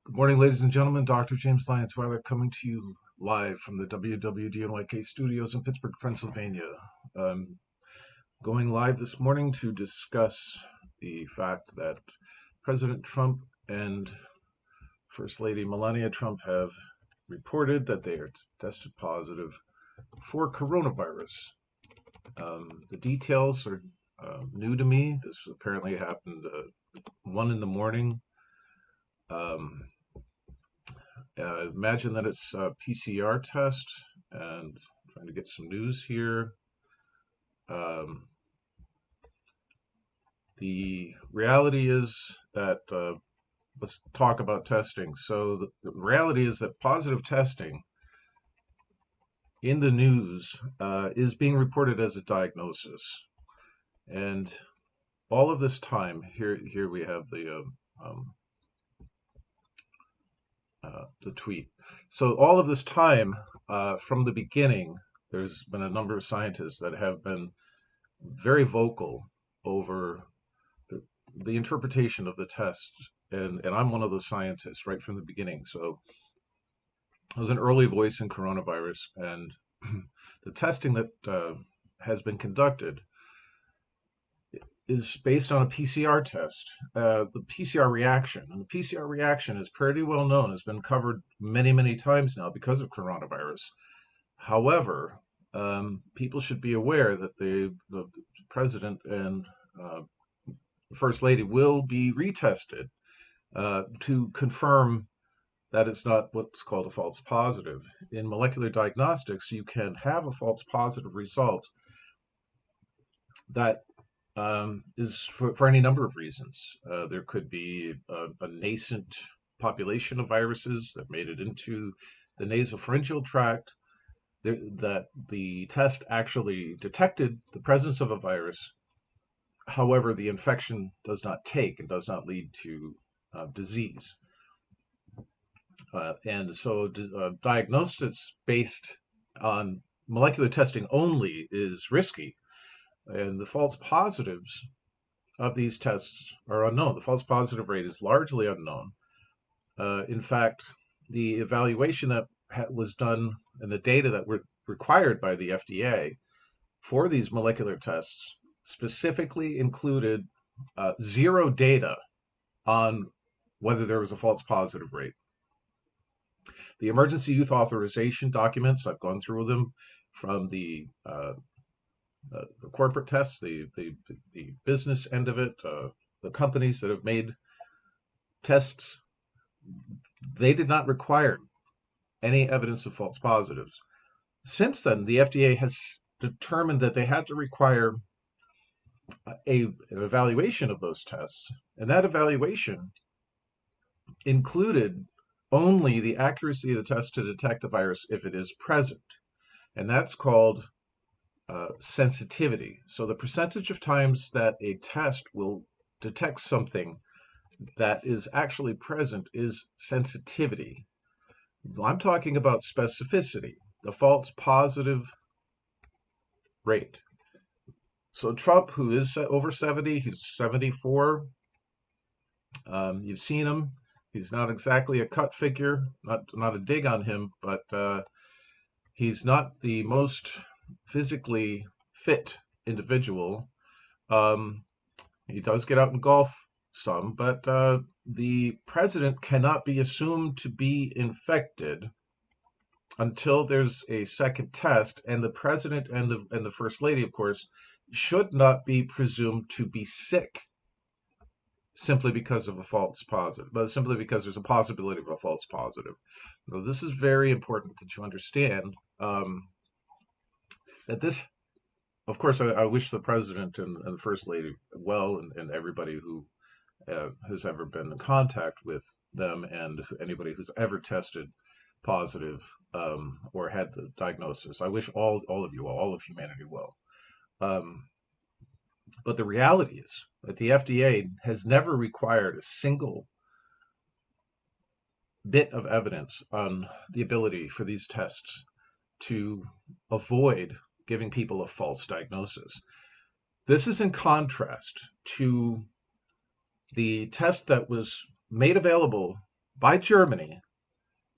Good morning, ladies and gentlemen. Dr. James Lyons-Weiler coming to you live from the WWDNYK studios in Pittsburgh, Pennsylvania. Um, Going live this morning to discuss the fact that President Trump and First Lady Melania Trump have reported that they are tested positive for coronavirus. The details are new to me. This apparently happened 1 in the morning. Um, Imagine that it's a PCR test, and trying to get some news here. Um, the reality is that let's talk about testing. So the reality is that positive testing in the news is being reported as a diagnosis, and all of this time here we have the tweet. So all of this time from the beginning, there's been a number of scientists that have been very vocal over the interpretation of the test. And I'm one of those scientists right from the beginning. So I was an early voice in coronavirus, and the testing that has been conducted is based on a PCR test, the PCR reaction. And the PCR reaction is pretty well known, has been covered many, many times now because of coronavirus. However, people should be aware that the president and first lady will be retested to confirm that it's not what's called a false positive. In molecular diagnostics, you can have a false positive result that is for any number of reasons. There could be a nascent population of viruses that made it into the nasopharyngeal tract, that the test actually detected the presence of a virus. However, the infection does not take and does not lead to disease. And so diagnostics based on molecular testing only is risky. And the false positives of these tests are unknown. The false positive rate is largely unknown. In fact, the evaluation that was done and the data that were required by the FDA for these molecular tests specifically included zero data on whether there was a false positive rate. The emergency use authorization documents, I've gone through them from the corporate tests, the business end of it, the companies that have made tests, they did not require any evidence of false positives. Since then, the FDA has determined that they had to require an evaluation of those tests, and that evaluation included only the accuracy of the test to detect the virus if it is present, and that's called sensitivity. So the percentage of times that a test will detect something that is actually present is sensitivity. I'm talking about specificity, the false positive rate. So Trump, who is over 70, he's 74. You've seen him. He's not exactly a cut figure, not a dig on him, but he's not the most physically fit individual. He does get out and golf some, but the president cannot be assumed to be infected until there's a second test, and the president and the first lady, of course, should not be presumed to be sick simply because of a false positive, but simply because there's a possibility of a false positive. So this is very important that you understand that this, of course, I wish the president and the first lady well, and everybody who has ever been in contact with them and anybody who's ever tested positive or had the diagnosis. I wish all of you, all of humanity well. But the reality is that the FDA has never required a single bit of evidence on the ability for these tests to avoid giving people a false diagnosis. This is in contrast to the test that was made available by Germany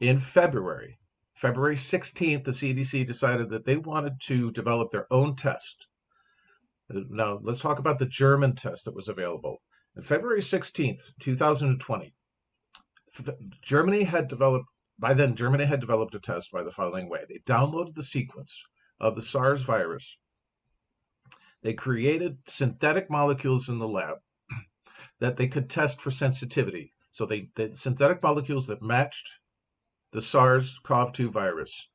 in February. February 16th, the CDC decided that they wanted to develop their own test. Now, let's talk about the German test that was available. On February 16th, 2020, Germany had developed, by then, Germany had developed a test by the following way. They downloaded the sequence of the SARS virus. They created synthetic molecules in the lab that they could test for sensitivity. So they synthetic molecules that matched the SARS-CoV-2 virus.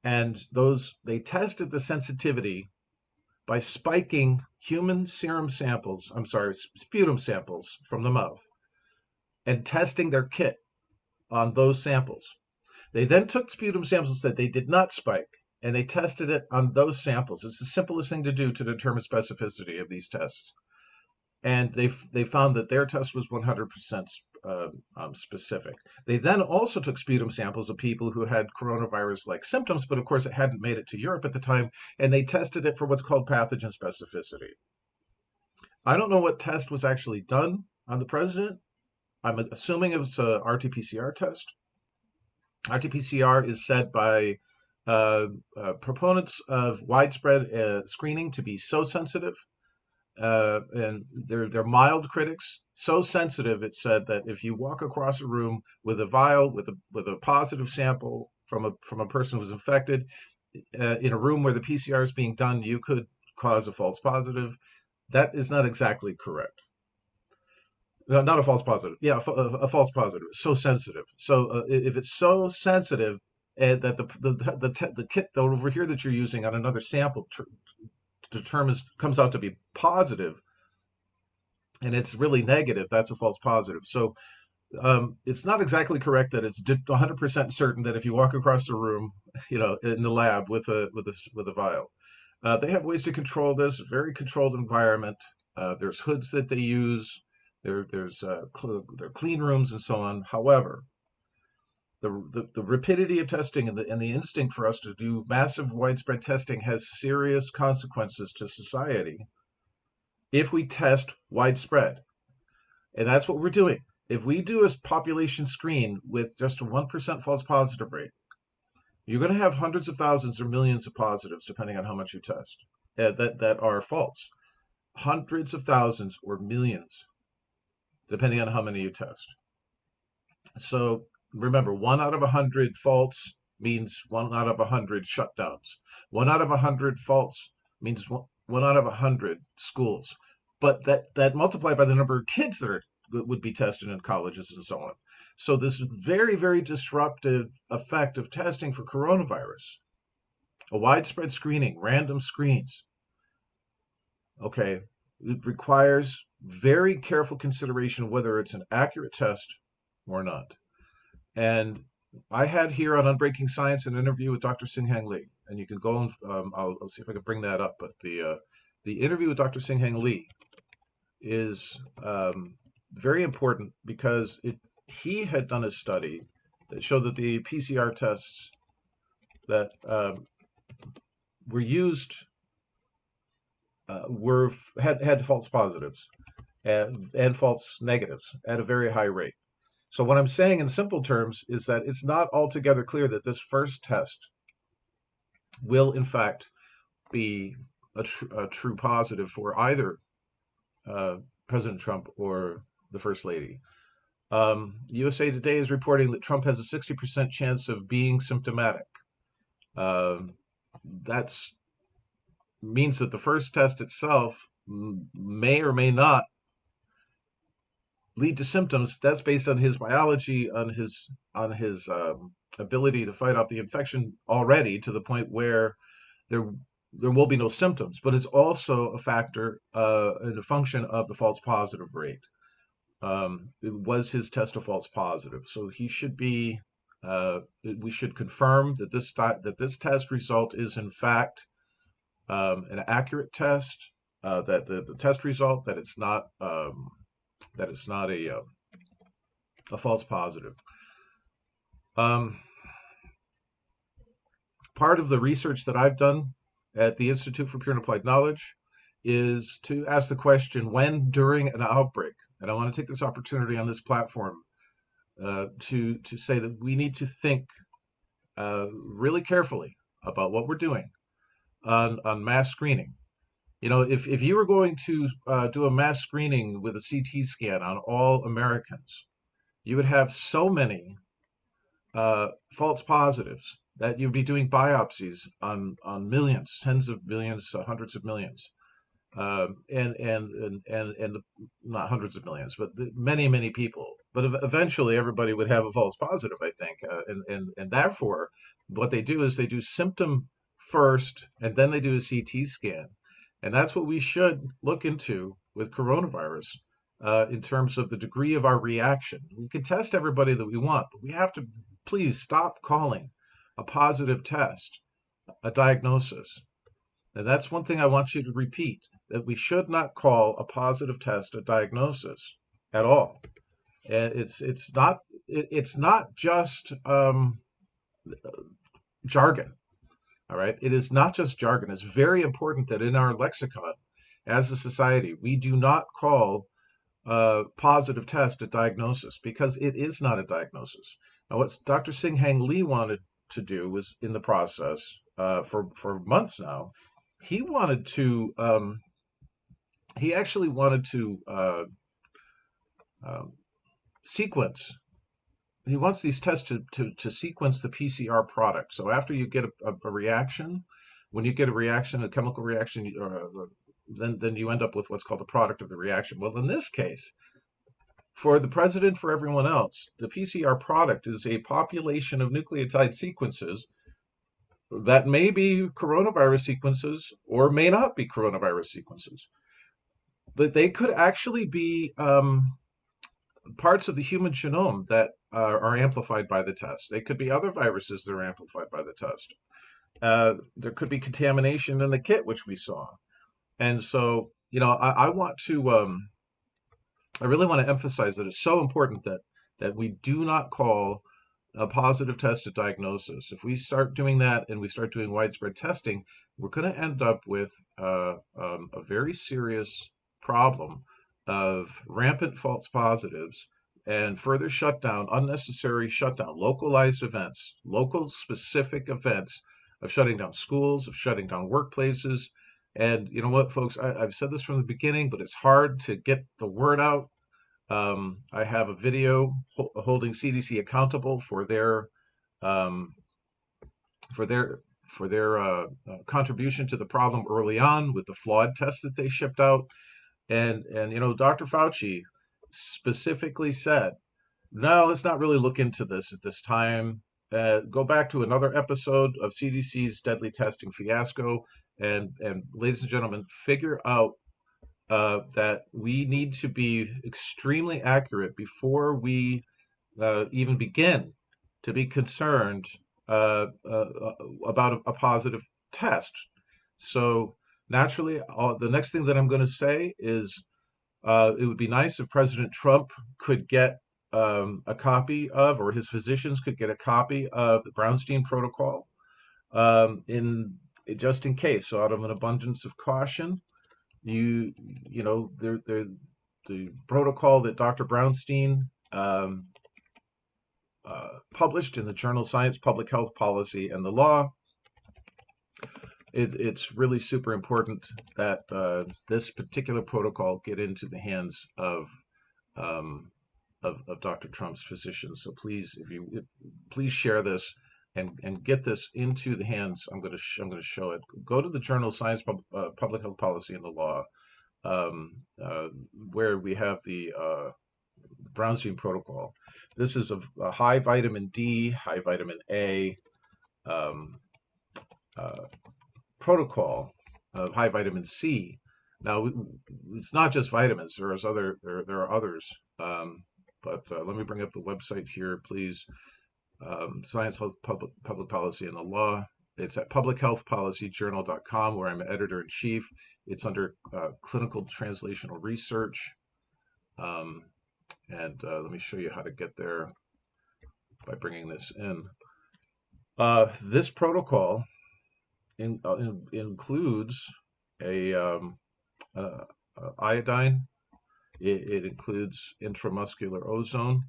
And those they tested the sensitivity by spiking human serum samples, I'm sorry, sputum samples from the mouth and testing their kit on those samples. They then took sputum samples that they did not spike and they tested it on those samples. It's the simplest thing to do to determine specificity of these tests. And they found that their test was 100% specific. They then also took sputum samples of people who had coronavirus-like symptoms, but of course it hadn't made it to Europe at the time, and they tested it for what's called pathogen specificity. I don't know what test was actually done on the president. I'm assuming it was a RT-PCR test. RT-PCR is said by proponents of widespread screening to be so sensitive, and they're mild critics. So sensitive, it's said that if you walk across a room with a vial with a positive sample from a person who's infected, in a room where the PCR is being done, you could cause a false positive. That is not exactly correct. No, not a false positive. Yeah, a false positive. It's so sensitive. So if it's so sensitive, that the kit over here that you're using on another sample comes out to be positive, and it's really negative, that's a false positive. So it's not exactly correct that it's 100% certain that if you walk across the room, in the lab with a vial, they have ways to control this. Very controlled environment. There's hoods that they use. There's clean rooms and so on. However, the rapidity of testing and the instinct for us to do massive widespread testing has serious consequences to society if we test widespread. And that's what we're doing. If we do a population screen with just a 1% false positive rate, you're going to have hundreds of thousands or millions of positives, depending on how much you test, that are false. Hundreds of thousands or millions, depending on how many you test. So remember, 1 out of 100 false means 1 out of 100 shutdowns. 1 out of 100 false means 1 out of 100 schools. But that multiplied by the number of kids that would be tested in colleges and so on. So this very, very disruptive effect of testing for coronavirus, a widespread screening, random screens, okay, it requires very careful consideration whether it's an accurate test or not. And I had here on Unbreaking Science an interview with Dr. Singhang Li, and you can go and I'll see if I can bring that up. But the interview with Dr. Singhang Li is very important because he had done a study that showed that the PCR tests that were used had false positives and false negatives at a very high rate. So what I'm saying in simple terms is that it's not altogether clear that this first test will in fact be a true positive for either President Trump or the First Lady. USA Today is reporting that Trump has a 60% chance of being symptomatic. That means that the first test itself may or may not lead to symptoms. That's based on his biology, on his ability to fight off the infection already to the point where there will be no symptoms. But it's also a factor and a function of the false positive rate. It was his test a false positive, so he should be. We should confirm that this test result is in fact an accurate test. That the test result that it's not a false positive. Part of the research that I've done at the Institute for Pure and Applied Knowledge is to ask the question when during an outbreak, and I want to take this opportunity on this platform to say that we need to think really carefully about what we're doing on mass screening. You know, if you were going to do a mass screening with a CT scan on all Americans, you would have so many false positives that you'd be doing biopsies on millions, tens of millions, hundreds of millions, and not hundreds of millions, but many people. But eventually, everybody would have a false positive, I think, and therefore, what they do is they do symptom first, and then they do a CT scan, and that's what we should look into with coronavirus. In terms of the degree of our reaction, we can test everybody that we want, but we have to please stop calling a positive test a diagnosis. And that's one thing I want you to repeat, that we should not call a positive test a diagnosis at all. And it's not just jargon. All right, it is not just jargon. It's very important that in our lexicon, as a society, we do not call positive test a diagnosis, because it is not a diagnosis. Now, what Dr. Singhang Lee wanted to do was, in the process for months now, he wanted to he actually wanted to sequence. He wants these tests to sequence the PCR product. So after you get a reaction, when you get a reaction, a chemical reaction, then you end up with what's called the product of the reaction. Well, in this case, for the president, for everyone else, the PCR product is a population of nucleotide sequences that may be coronavirus sequences or may not be coronavirus sequences. But they could actually be parts of the human genome that are amplified by the test. They could be other viruses that are amplified by the test. There could be contamination in the kit, which we saw. And so, you know, I want to, I really want to emphasize that it's so important that we do not call a positive test a diagnosis. If we start doing that and we start doing widespread testing, we're going to end up with a very serious problem of rampant false positives and further shutdown, unnecessary shutdown, localized events, local specific events of shutting down schools, of shutting down workplaces. And you know what, folks, I've said this from the beginning, but it's hard to get the word out. I have a video holding CDC accountable for their um, for their contribution to the problem early on with the flawed tests that they shipped out. And you know, Dr. Fauci specifically said, no, let's not really look into this at this time. Go back to another episode of CDC's deadly testing fiasco, and ladies and gentlemen, figure out that we need to be extremely accurate before we even begin to be concerned about a positive test. So naturally, the next thing that I'm going to say is it would be nice if President Trump could get a copy of, or his physicians could get a copy of the Brownstein protocol in just in case. So out of an abundance of caution, you know, the protocol that Dr. Brownstein published in the journal Science, Public Health Policy, and the Law. It's really super important that this particular protocol get into the hands of Dr. Trump's physicians. So please, please share this and get this into the hands. I'm going to show it. Go to the journal Science, Public Health Policy, and the Law, where we have the Brownstein protocol. This is a high vitamin D, high vitamin A protocol of high vitamin C. Now, it's not just vitamins. There are others. But let me bring up the website here, please. Science, Health, Public Policy, and the Law. It's at publichealthpolicyjournal.com, where I'm editor-in-chief. It's under clinical translational research. Let me show you how to get there by bringing this in. This protocol includes iodine. It includes intramuscular ozone.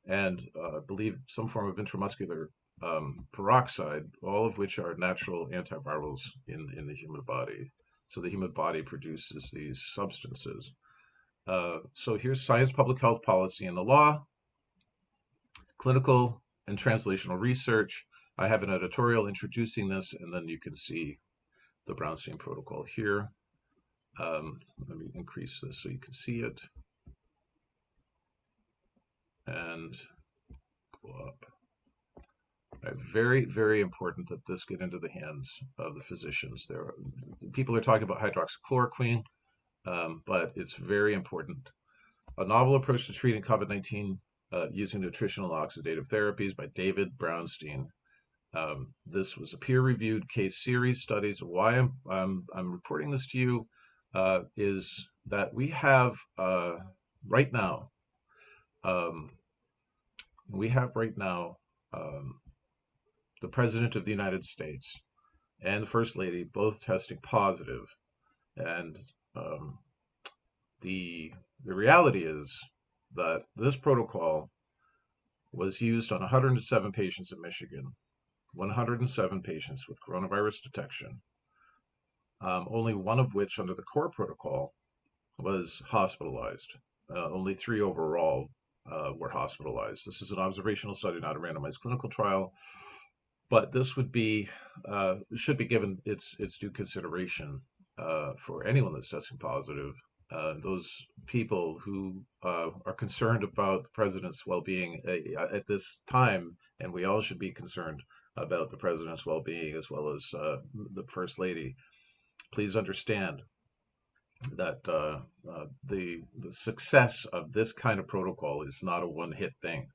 and I believe some form of intramuscular peroxide, all of which are natural antivirals in the human body. So the human body produces these substances. So here's science, public health policy, and the law, clinical and translational research. I have an editorial introducing this, and then you can see the Brownstein protocol here. Let me increase this so you can see it. And go up. Right, very, very important that this get into the hands of the physicians. People are talking about hydroxychloroquine, but it's very important. A novel approach to treating COVID-19 using nutritional oxidative therapies by David Brownstein. This was a peer-reviewed case series studies. Why I'm reporting this to you is that we have right now um, um, the President of the United States and the First Lady both testing positive, and um, the reality is that this protocol was used on 107 patients in Michigan, 107 patients with coronavirus detection, only one of which under the core protocol was hospitalized. Only 3 overall were hospitalized. This is an observational study, not a randomized clinical trial, but this would be should be given its due consideration for anyone that's testing positive. Those people who are concerned about the president's well-being at this time, and we all should be concerned about the president's well-being as well as the first lady. Please understand that the success of this kind of protocol is not a one-hit thing.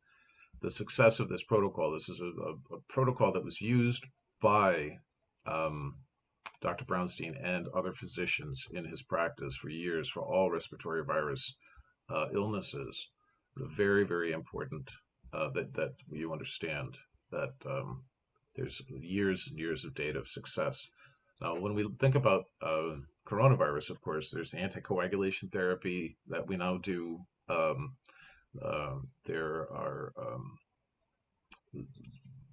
The success of this protocol, this is a protocol that was used by Dr. Brownstein and other physicians in his practice for years for all respiratory virus illnesses. Very, very important that you understand that there's years and years of data of success. Now, when we think about coronavirus, of course, there's the anticoagulation therapy that we now do. There are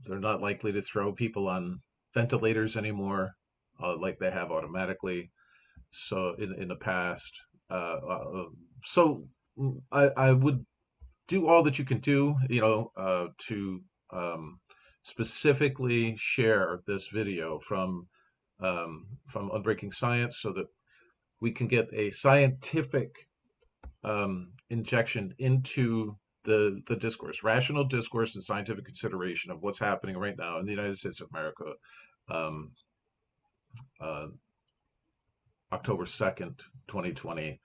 they're not likely to throw people on ventilators anymore, like they have automatically. So in the past, so I would do all that you can do, to specifically share this video from Unbreaking Science so that we can get a scientific injection into the discourse, rational discourse and scientific consideration of what's happening right now in the United States of America, um, uh, October 2nd, 2020.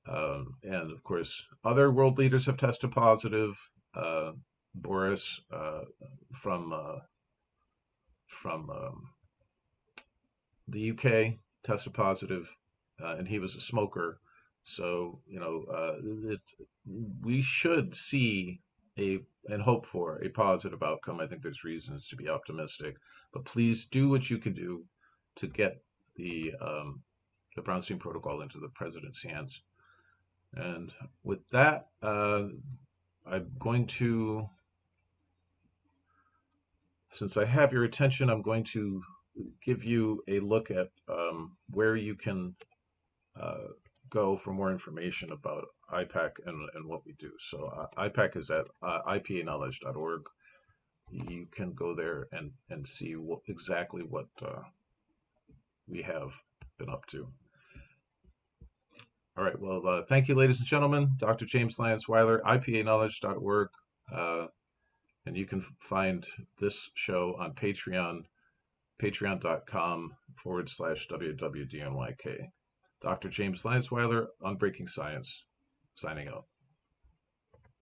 And of course, other world leaders have tested positive. Boris from the UK tested positive, and he was a smoker. So, we should see and hope for a positive outcome. I think there's reasons to be optimistic, but please do what you can do to get the Brownstein protocol into the president's hands. And with that, I'm going to, since I have your attention, I'm going to give you a look at where you can go for more information about IPAC and what we do. So IPAC is at ipa-knowledge.org. You can go there and see exactly what we have been up to. All right, well, thank you, ladies and gentlemen. Dr. James Lyons Weiler, ipa-knowledge.org. And you can find this show on Patreon, patreon.com/WWDNYK. Dr. James Lyons Weiler, Unbreaking Science, signing out.